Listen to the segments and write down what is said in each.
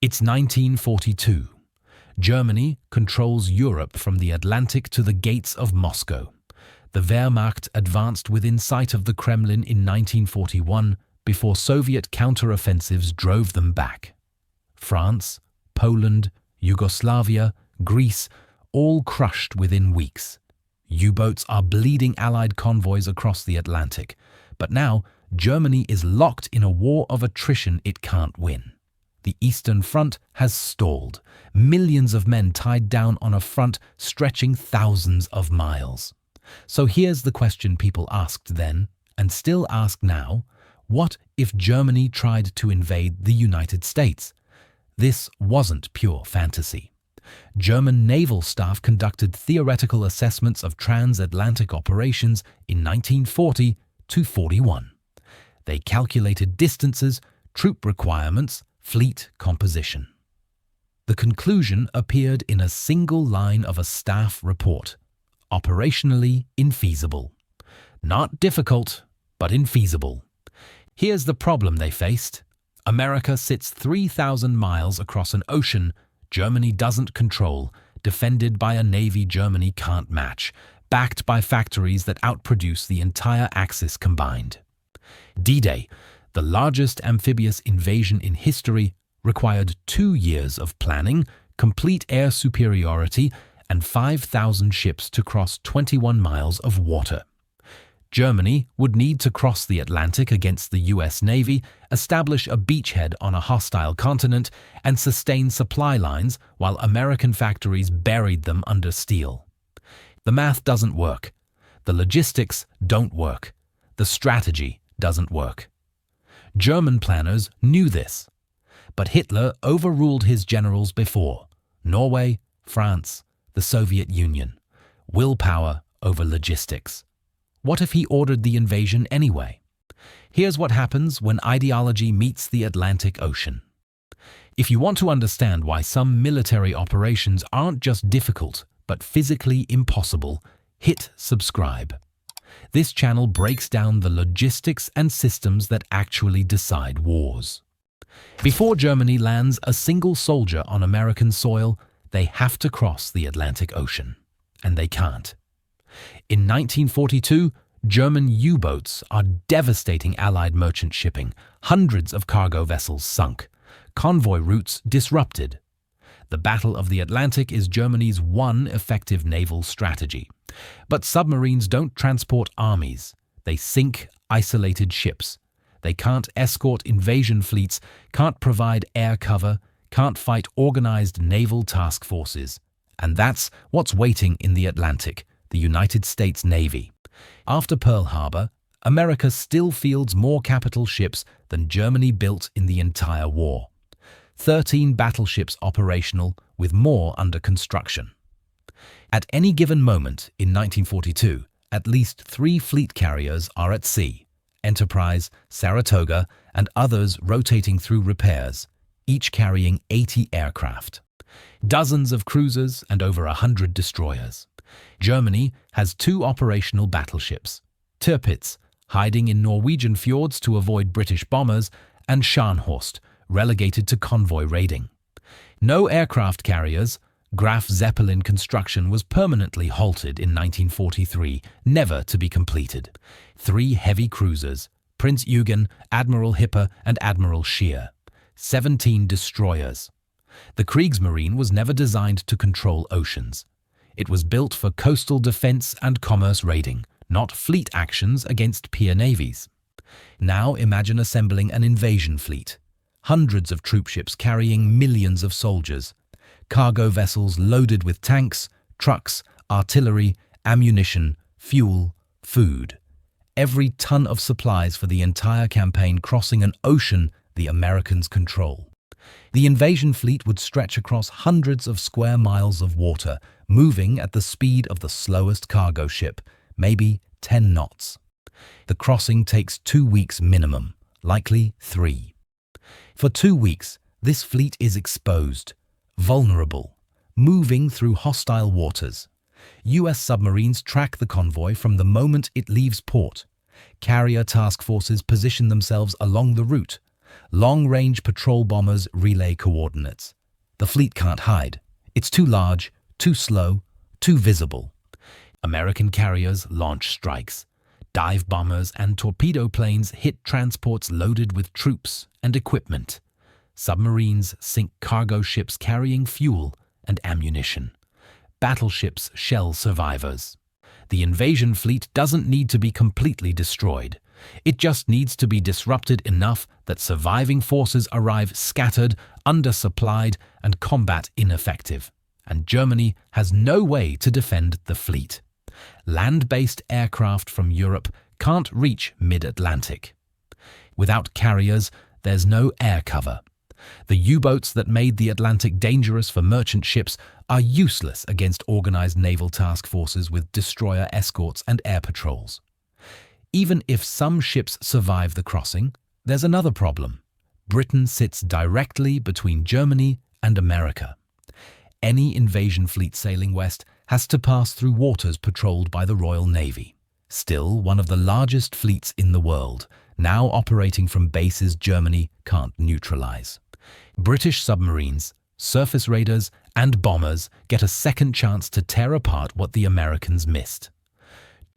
It's 1942. Germany controls Europe from the Atlantic to the gates of Moscow. The Wehrmacht advanced within sight of the Kremlin in 1941 before Soviet counteroffensives drove them back. France, Poland, Yugoslavia, Greece, all crushed within weeks. U-boats are bleeding Allied convoys across the Atlantic. But now, Germany is locked in a war of attrition it can't win. The Eastern Front has stalled, millions of men tied down on a front stretching thousands of miles. So here's the question people asked then, and still ask now: what if Germany tried to invade the United States? This wasn't pure fantasy. German naval staff conducted theoretical assessments of transatlantic operations in 1940 to 41. They calculated distances, troop requirements, fleet composition. The conclusion appeared in a single line of a staff report: operationally infeasible. Not difficult, but infeasible. Here's the problem they faced. America sits 3,000 miles across an ocean Germany doesn't control, defended by a navy Germany can't match, backed by factories that outproduce the entire Axis combined. D-Day, the largest amphibious invasion in history, required 2 years of planning, complete air superiority, and 5,000 ships to cross 21 miles of water. Germany would need to cross the Atlantic against the US Navy, establish a beachhead on a hostile continent, and sustain supply lines while American factories buried them under steel. The math doesn't work. The logistics don't work. The strategy doesn't work. German planners knew this. But Hitler overruled his generals before: Norway, France, the Soviet Union. Willpower over logistics. What if he ordered the invasion anyway? Here's what happens when ideology meets the Atlantic Ocean. If you want to understand why some military operations aren't just difficult, but physically impossible, hit subscribe. This channel breaks down the logistics and systems that actually decide wars. Before Germany lands a single soldier on American soil, they have to cross the Atlantic Ocean. And they can't. In 1942, German U-boats are devastating Allied merchant shipping, hundreds of cargo vessels sunk, convoy routes disrupted. The Battle of the Atlantic is Germany's one effective naval strategy. But submarines don't transport armies. They sink isolated ships. They can't escort invasion fleets, can't provide air cover, can't fight organized naval task forces. And that's what's waiting in the Atlantic: the United States Navy. After Pearl Harbor, America still fields more capital ships than Germany built in the entire war. 13 battleships operational, with more under construction. At any given moment in 1942, at least 3 fleet carriers are at sea: Enterprise, Saratoga, and others rotating through repairs, each carrying 80 aircraft. Dozens of cruisers and over 100 destroyers. Germany has 2 operational battleships: Tirpitz, hiding in Norwegian fjords to avoid British bombers, and Scharnhorst, relegated to convoy raiding. No aircraft carriers. Graf Zeppelin construction was permanently halted in 1943, never to be completed. 3 heavy cruisers: Prinz Eugen, Admiral Hipper, and Admiral Scheer. 17 destroyers. The Kriegsmarine was never designed to control oceans. It was built for coastal defense and commerce raiding, not fleet actions against peer navies. Now imagine assembling an invasion fleet. Hundreds of troopships carrying millions of soldiers. Cargo vessels loaded with tanks, trucks, artillery, ammunition, fuel, food. Every ton of supplies for the entire campaign crossing an ocean the Americans control. The invasion fleet would stretch across hundreds of square miles of water, moving at the speed of the slowest cargo ship, maybe 10 knots. The crossing takes 2 weeks minimum, likely 3. For 2 weeks, this fleet is exposed, vulnerable, moving through hostile waters. US submarines track the convoy from the moment it leaves port. Carrier task forces position themselves along the route. Long-range patrol bombers relay coordinates. The fleet can't hide. It's too large, too slow, too visible. American carriers launch strikes. Dive bombers and torpedo planes hit transports loaded with troops and equipment. Submarines sink cargo ships carrying fuel and ammunition. Battleships shell survivors. The invasion fleet doesn't need to be completely destroyed. It just needs to be disrupted enough that surviving forces arrive scattered, undersupplied, and combat ineffective. And Germany has no way to defend the fleet. Land-based aircraft from Europe can't reach mid-Atlantic. Without carriers, there's no air cover. The U-boats that made the Atlantic dangerous for merchant ships are useless against organized naval task forces with destroyer escorts and air patrols. Even if some ships survive the crossing, there's another problem. Britain sits directly between Germany and America. Any invasion fleet sailing west has to pass through waters patrolled by the Royal Navy. Still one of the largest fleets in the world, now operating from bases Germany can't neutralize. British submarines, surface raiders, and bombers get a second chance to tear apart what the Americans missed.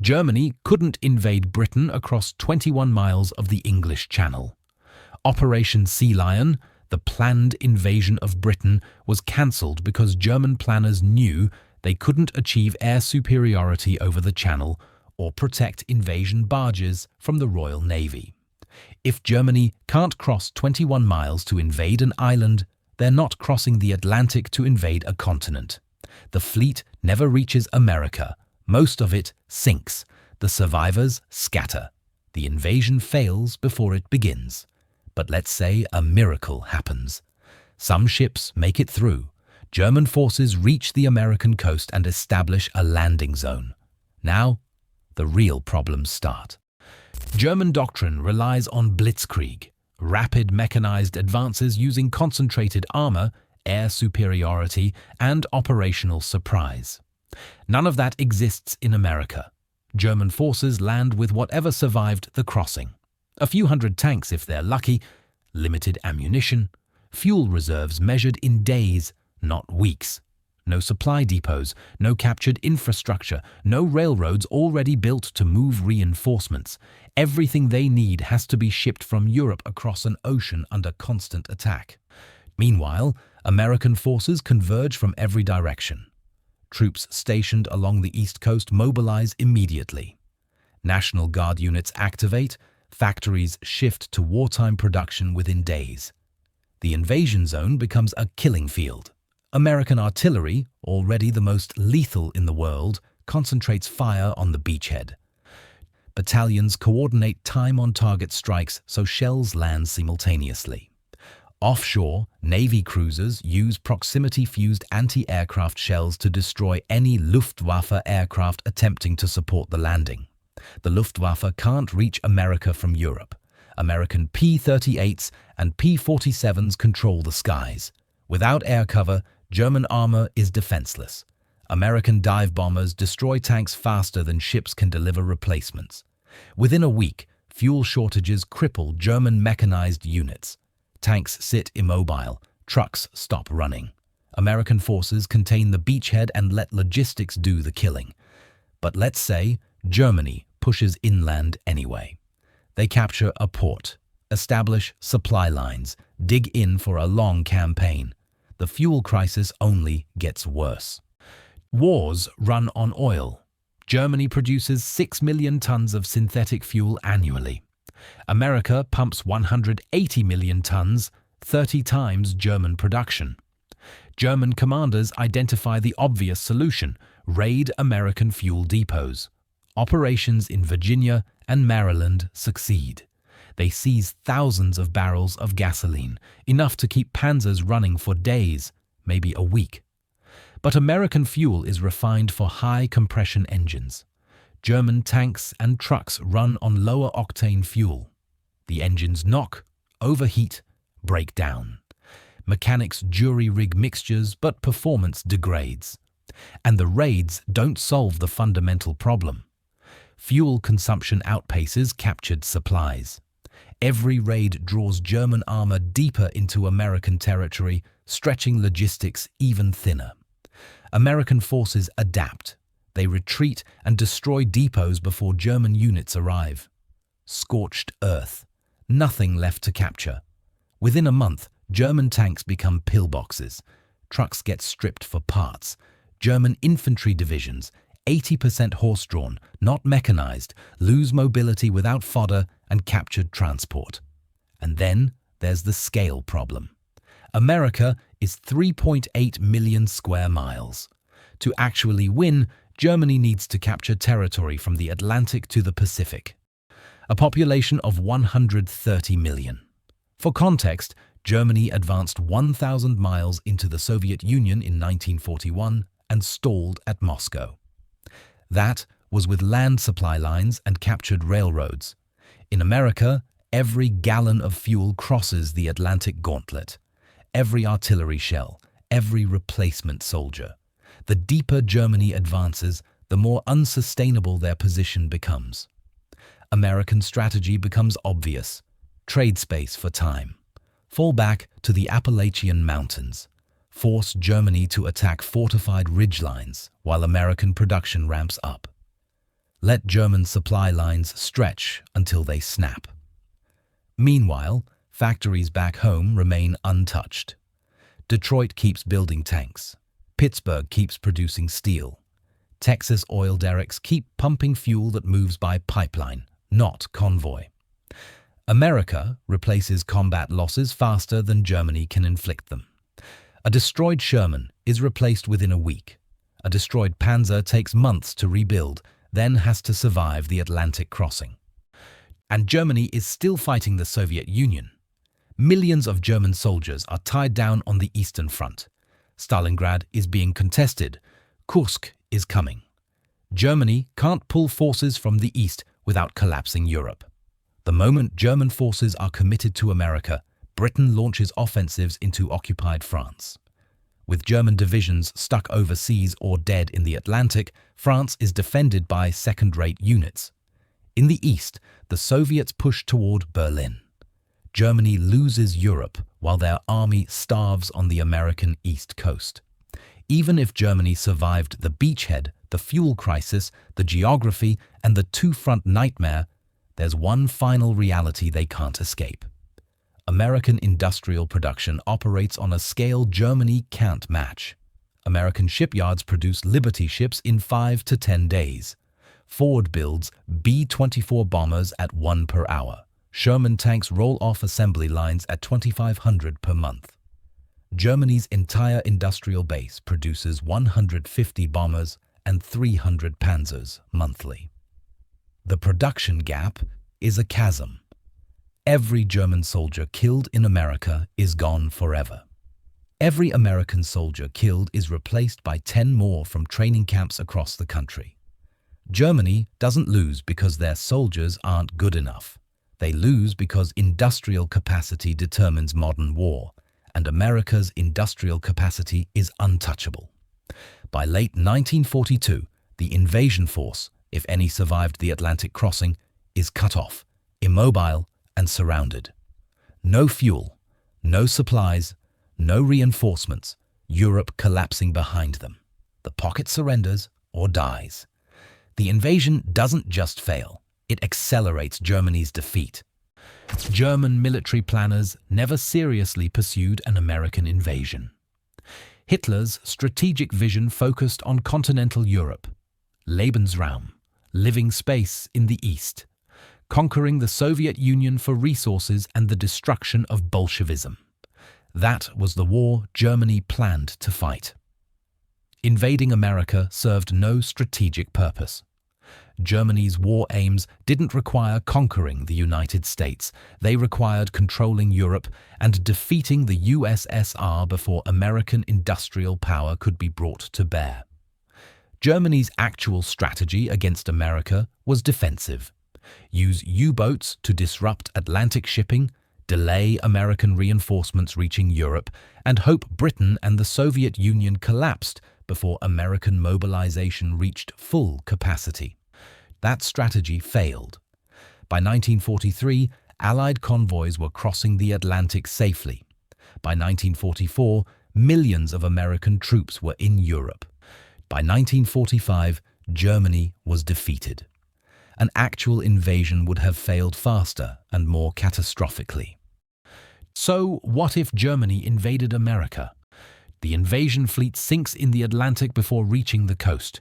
Germany couldn't invade Britain across 21 miles of the English Channel. Operation Sea Lion, the planned invasion of Britain, was cancelled because German planners knew they couldn't achieve air superiority over the Channel or protect invasion barges from the Royal Navy. If Germany can't cross 21 miles to invade an island, they're not crossing the Atlantic to invade a continent. The fleet never reaches America. Most of it sinks. The survivors scatter. The invasion fails before it begins. But let's say a miracle happens. Some ships make it through. German forces reach the American coast and establish a landing zone. Now, the real problems start. German doctrine relies on blitzkrieg, rapid mechanized advances using concentrated armor, air superiority, and operational surprise. None of that exists in America. German forces land with whatever survived the crossing. A few hundred tanks if they're lucky, limited ammunition, fuel reserves measured in days, not weeks. No supply depots, no captured infrastructure, no railroads already built to move reinforcements. Everything they need has to be shipped from Europe across an ocean under constant attack. Meanwhile, American forces converge from every direction. Troops stationed along the East Coast mobilize immediately. National Guard units activate, factories shift to wartime production within days. The invasion zone becomes a killing field. American artillery, already the most lethal in the world, concentrates fire on the beachhead. Battalions coordinate time-on-target strikes so shells land simultaneously. Offshore, Navy cruisers use proximity-fused anti-aircraft shells to destroy any Luftwaffe aircraft attempting to support the landing. The Luftwaffe can't reach America from Europe. American P-38s and P-47s control the skies. Without air cover, German armor is defenseless. American dive bombers destroy tanks faster than ships can deliver replacements. Within a week, fuel shortages cripple German mechanized units. Tanks sit immobile, trucks stop running. American forces contain the beachhead and let logistics do the killing. But let's say Germany pushes inland anyway. They capture a port, establish supply lines, dig in for a long campaign. The fuel crisis only gets worse. Wars run on oil. Germany produces 6 million tons of synthetic fuel annually. America pumps 180 million tons, 30 times German production. German commanders identify the obvious solution: raid American fuel depots. Operations in Virginia and Maryland succeed. They seize thousands of barrels of gasoline, enough to keep panzers running for days, maybe a week. But American fuel is refined for high-compression engines. German tanks and trucks run on lower-octane fuel. The engines knock, overheat, break down. Mechanics jury-rig mixtures, but performance degrades. And the raids don't solve the fundamental problem. Fuel consumption outpaces captured supplies. Every raid draws German armor deeper into American territory, stretching logistics even thinner. American forces adapt. They retreat and destroy depots before German units arrive. Scorched earth. Nothing left to capture. Within a month, German tanks become pillboxes. Trucks get stripped for parts. German infantry divisions, 80% horse-drawn, not mechanized, lose mobility without fodder and captured transport. And then there's the scale problem. America is 3.8 million square miles. To actually win, Germany needs to capture territory from the Atlantic to the Pacific. A population of 130 million. For context, Germany advanced 1,000 miles into the Soviet Union in 1941 and stalled at Moscow. That was with land supply lines and captured railroads. In America, every gallon of fuel crosses the Atlantic gauntlet. Every artillery shell, every replacement soldier. The deeper Germany advances, the more unsustainable their position becomes. American strategy becomes obvious. Trade space for time. Fall back to the Appalachian Mountains. Force Germany to attack fortified ridgelines while American production ramps up. Let German supply lines stretch until they snap. Meanwhile, factories back home remain untouched. Detroit keeps building tanks. Pittsburgh keeps producing steel. Texas oil derricks keep pumping fuel that moves by pipeline, not convoy. America replaces combat losses faster than Germany can inflict them. A destroyed Sherman is replaced within a week. A destroyed Panzer takes months to rebuild, then has to survive the Atlantic crossing. And Germany is still fighting the Soviet Union. Millions of German soldiers are tied down on the Eastern Front. Stalingrad is being contested. Kursk is coming. Germany can't pull forces from the east without collapsing Europe. The moment German forces are committed to America, Britain launches offensives into occupied France. With German divisions stuck overseas or dead in the Atlantic, France is defended by second-rate units. In the east, the Soviets push toward Berlin. Germany loses Europe while their army starves on the American East Coast. Even if Germany survived the beachhead, the fuel crisis, the geography, and the two-front nightmare, there's one final reality they can't escape. American industrial production operates on a scale Germany can't match. American shipyards produce Liberty ships in 5 to 10 days. Ford builds B-24 bombers at 1 per hour. Sherman tanks roll off assembly lines at 2,500 per month. Germany's entire industrial base produces 150 bombers and 300 panzers monthly. The production gap is a chasm. Every German soldier killed in America is gone forever. Every American soldier killed is replaced by 10 more from training camps across the country. Germany doesn't lose because their soldiers aren't good enough. They lose because industrial capacity determines modern war, and America's industrial capacity is untouchable. By late 1942, the invasion force, if any survived the Atlantic crossing, is cut off, immobile, and surrounded. No fuel, no supplies, no reinforcements, Europe collapsing behind them. The pocket surrenders or dies. The invasion doesn't just fail, it accelerates Germany's defeat. German military planners never seriously pursued an American invasion. Hitler's strategic vision focused on continental Europe, Lebensraum, living space in the East, conquering the Soviet Union for resources and the destruction of Bolshevism. That was the war Germany planned to fight. Invading America served no strategic purpose. Germany's war aims didn't require conquering the United States. They required controlling Europe and defeating the USSR before American industrial power could be brought to bear. Germany's actual strategy against America was defensive. Use U-boats to disrupt Atlantic shipping, delay American reinforcements reaching Europe, and hope Britain and the Soviet Union collapsed before American mobilization reached full capacity. That strategy failed. By 1943, Allied convoys were crossing the Atlantic safely. By 1944, millions of American troops were in Europe. By 1945, Germany was defeated. An actual invasion would have failed faster and more catastrophically. So, what if Germany invaded America? The invasion fleet sinks in the Atlantic before reaching the coast.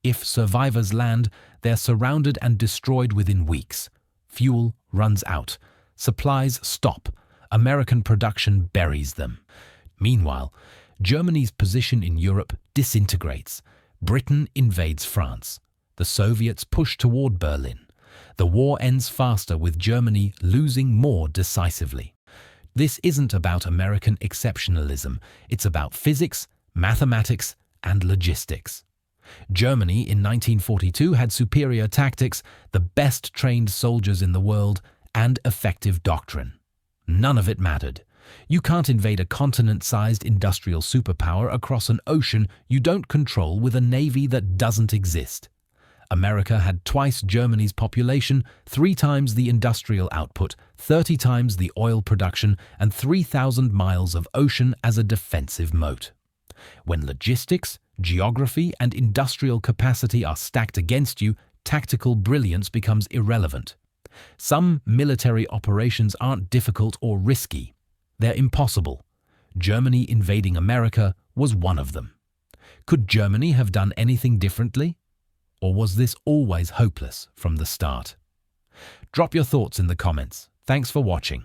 If survivors land, they're surrounded and destroyed within weeks. Fuel runs out. Supplies stop. American production buries them. Meanwhile, Germany's position in Europe disintegrates. Britain invades France. The Soviets push toward Berlin. The war ends faster, with Germany losing more decisively. This isn't about American exceptionalism. It's about physics, mathematics, and logistics. Germany in 1942 had superior tactics, the best trained soldiers in the world, and effective doctrine. None of it mattered. You can't invade a continent-sized industrial superpower across an ocean you don't control with a navy that doesn't exist. America had twice Germany's population, 3 times the industrial output, 30 times the oil production, and 3,000 miles of ocean as a defensive moat. When logistics, geography, and industrial capacity are stacked against you, tactical brilliance becomes irrelevant. Some military operations aren't difficult or risky. They're impossible. Germany invading America was one of them. Could Germany have done anything differently? Or was this always hopeless from the start? Drop your thoughts in the comments. Thanks for watching.